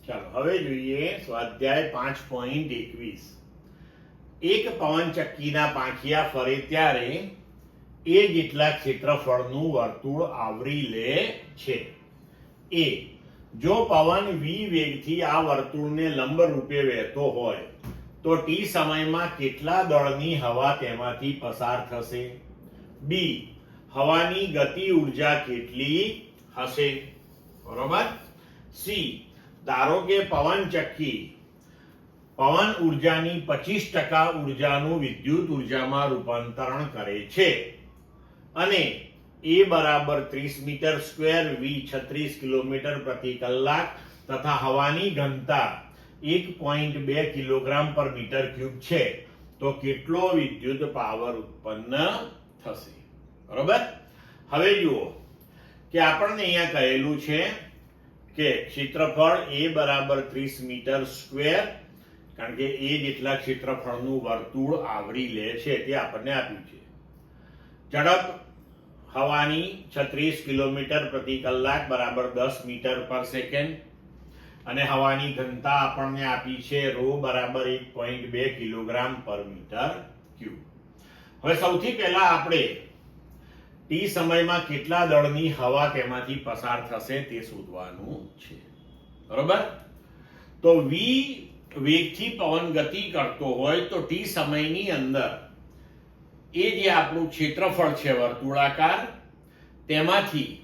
ચાલો હવે જોઈએ સ્વાધ્યાય 5.21. એક પવનચક્કીના પાંખિયા ફરે ત્યારે એ જેટલા ક્ષેત્રફળનું વર્તુળ આવરી લે છે. એ જો પવન v વેગથી આ વર્તુળને લંબ રૂપે વહેતો હોય તો t સમયમાં કેટલા દળની હવા તેમાંથી પસાર થશે? બી હવાની ગતિ ઉર્જા કેટલી હશે? બરોબર. સી ધારો કે પવનચક્કી પવન ઉર્જાની 25% ઉર્જાનું વિદ્યુત ઉર્જામાં રૂપાંતરણ કરે છે અને એ બરાબર 30 મીટર સ્ક્વેર, વી 36 કિલોમીટર પ્રતિ કલાક તથા હવાની ઘનતા 1.2 કિલોગ્રામ પર મીટર ક્યુબ છે, તો કેટલો વિદ્યુત પાવર ઉત્પન્ન થશે? બરોબર. હવે જુઓ કે આપણને અહીંયા કહેલું છે કે ક્ષેત્રફળ એ બરાબર 30 મીટર સ્ક્વેર, કારણ કે એ જેટલા ક્ષેત્રફળનું વર્તુળ આવરી લે છે તે આપણને આપ્યું છે. ઝડપ હવાની 36 કિલોમીટર પ્રતિ કલાક બરાબર 10 મીટર પર સેકન્ડ અને હવાની ઘનતા આપણને આપી છે ρ બરાબર 1.2 કિલોગ્રામ પર મીટર ક્યુબ. હવે સૌથી પહેલા આપણે t સમયમાં કેટલા દળની હવા તેમાંથી પસાર થશે તે શોધવાનું છે. બરોબર. તો v વેગથી પવન ગતિ કરતો હોય તો t સમયની અંદર એ જે આપણું ક્ષેત્રફળ છે વર્તુળાકાર, તેમાંથી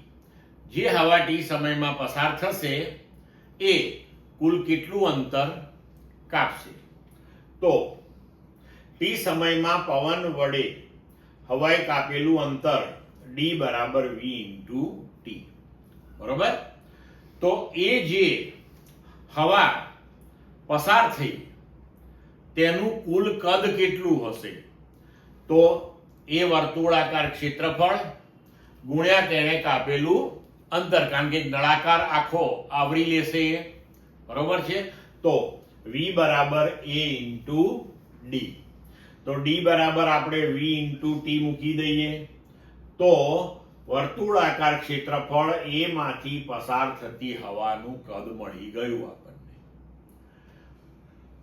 જે હવા t સમયમાં પસાર થશે એ કુલ કેટલું અંતર કાપશે? તો t સમયમાં પવન વડે હવાએ કાપેલું અંતર d બરાબર v ઇન્ટુ t. બરોબર. તો એ જે હવા પસાર થઈ તેનું કુલ કદ કેટલું હશે? તો એ વર્તુળાકાર ક્ષેત્રફળ ગુણ્યા તેને કાપેલું અંતર, કારણ કે નળાકાર આખો આવરી લેશે. બરોબર છે. તો v બરાબર a ઇન્ટુ d. તો d બરાબર આપણે v ઇન્ટુ t મૂકી દઈએ તો વર્તુળાકાર ક્ષેત્રફળ એ માંથી પસાર થતી હવાનું કદ મળી ગયું આપણને.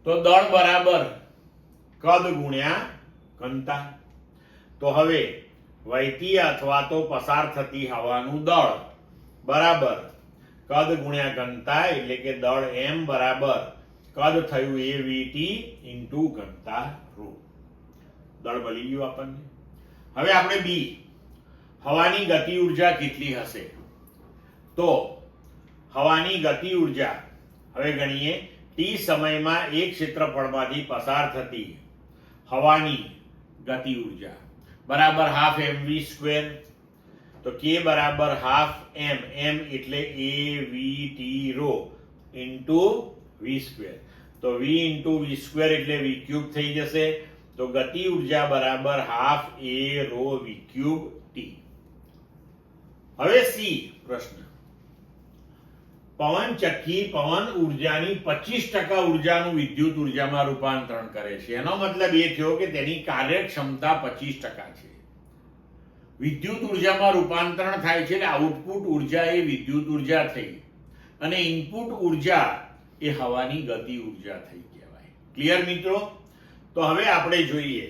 તો દળ બરાબર કદ ગુણ્યા ઘનતા. તો હવે વહેતી અથવા તો પસાર થતી હવાનું દળ બરાબર કદ ગુણ્યા ઘનતા, એટલે કે દળ m બરાબર કદ થયું avt ઇન્ટુ ઘનતા ρ. દળ મળી ગયું આપણને. હવે આપણે બી હવાની ગતિ ઉર્જા કેટલી હશે? તો હવાની ગતિ ઉર્જા હવે ગણીએ. t સમયમાં એક ક્ષેત્રફળમાંથી પસાર થતી હવાની ગતિ ઉર્જા બરાબર હાફ mv સ્ક્વેર. તો k બરાબર હાફ m, m એટલે avt ρ ઇન્ટુ v સ્ક્વેર. તો v ઇન્ટુ v સ્ક્વેર એટલે v ક્યુબ થઈ જશે. તો ગતિ ઉર્જા બરાબર half a ρ v cube t. હવે સી પ્રશ્ન. પવનચક્કી પવન ઉર્જાની 25% ઉર્જાનું વિદ્યુત ઉર્જામાં રૂપાંતરણ કરે છે. એનો મતલબ એ થયો કે તેની કાર્યક્ષમતા 25% છે. વિદ્યુત ઉર્જામાં રૂપાંતરણ થાય છે એટલે આઉટપુટ ઉર્જા એ વિદ્યુત ઉર્જા થઈ અને ઇનપુટ ઉર્જા એ હવાની ગતિ ઉર્જા થઈ કહેવાય. ક્લિયર મિત્રો? તો હવે આપણે જોઈએ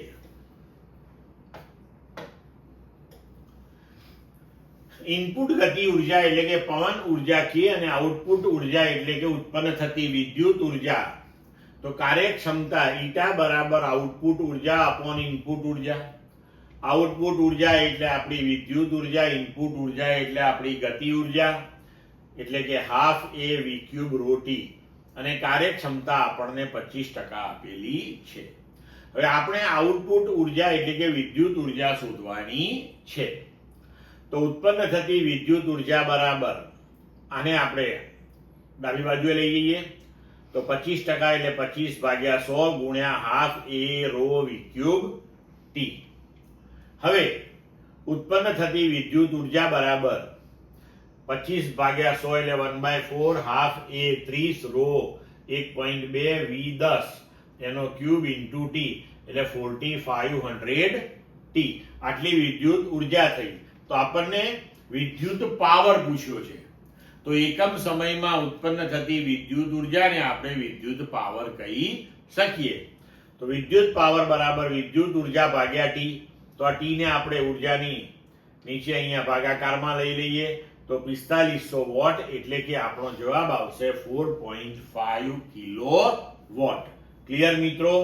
ઇનપુટ ગતિ ઉર્જા એટલે કે પવન ઉર્જા કે અને આઉટપુટ ઉર્જા એટલે કે ઉત્પન્ન થતી વિદ્યુત ઉર્જા. તો કાર્યક્ષમતા ઈટા બરાબર આઉટપુટ ઉર્જા અપોન ઇનપુટ ઉર્જા. આઉટપુટ ઉર્જા એટલે આપણી વિદ્યુત ઉર્જા, ઇનપુટ ઉર્જા એટલે આપણી ગતિ ઉર્જા, એટલે કે half a v cube ρ t, અને કાર્યક્ષમતા આપણને 25% આપેલી છે. હવે આપણે આઉટપુટ ઉર્જા એટલે કે વિદ્યુત ઉર્જા શોધવાની છે. તો ઉત્પન્ન થતી વિદ્યુત ઉર્જા બરાબર આને આપણે ડાબી બાજુએ લઈ જઈએ તો 25% એટલે 25/100 ગુણ્યા half a ρ v cube t. હવે ઉત્પન્ન થતી વિદ્યુત ઉર્જા બરાબર 25/100 એટલે 1/4 હાફ a 30 ρ 1.2 v 10 એનો ક્યુબ ઇન્ટુ t એટલે 4500 t. આટલી વિદ્યુત ઉર્જા થઈ. તો આપણને વિદ્યુત પાવર પૂછ્યો છે. તો એકમ સમયમાં ઉત્પન્ન થતી વિદ્યુત ઉર્જાને આપણે વિદ્યુત પાવર કહી શકીએ. તો વિદ્યુત પાવર બરાબર વિદ્યુત ઉર્જા ભાગ્યા ટી. તો આ ટી ને આપણે ઉર્જાની નીચે અહીંયા ભાગાકારમાં લઈ લઈએ તો 4500 વોટ, એટલે કે આપણો જવાબ આવશે 4.5 કિલો વોટ. ક્લિયર મિત્રો?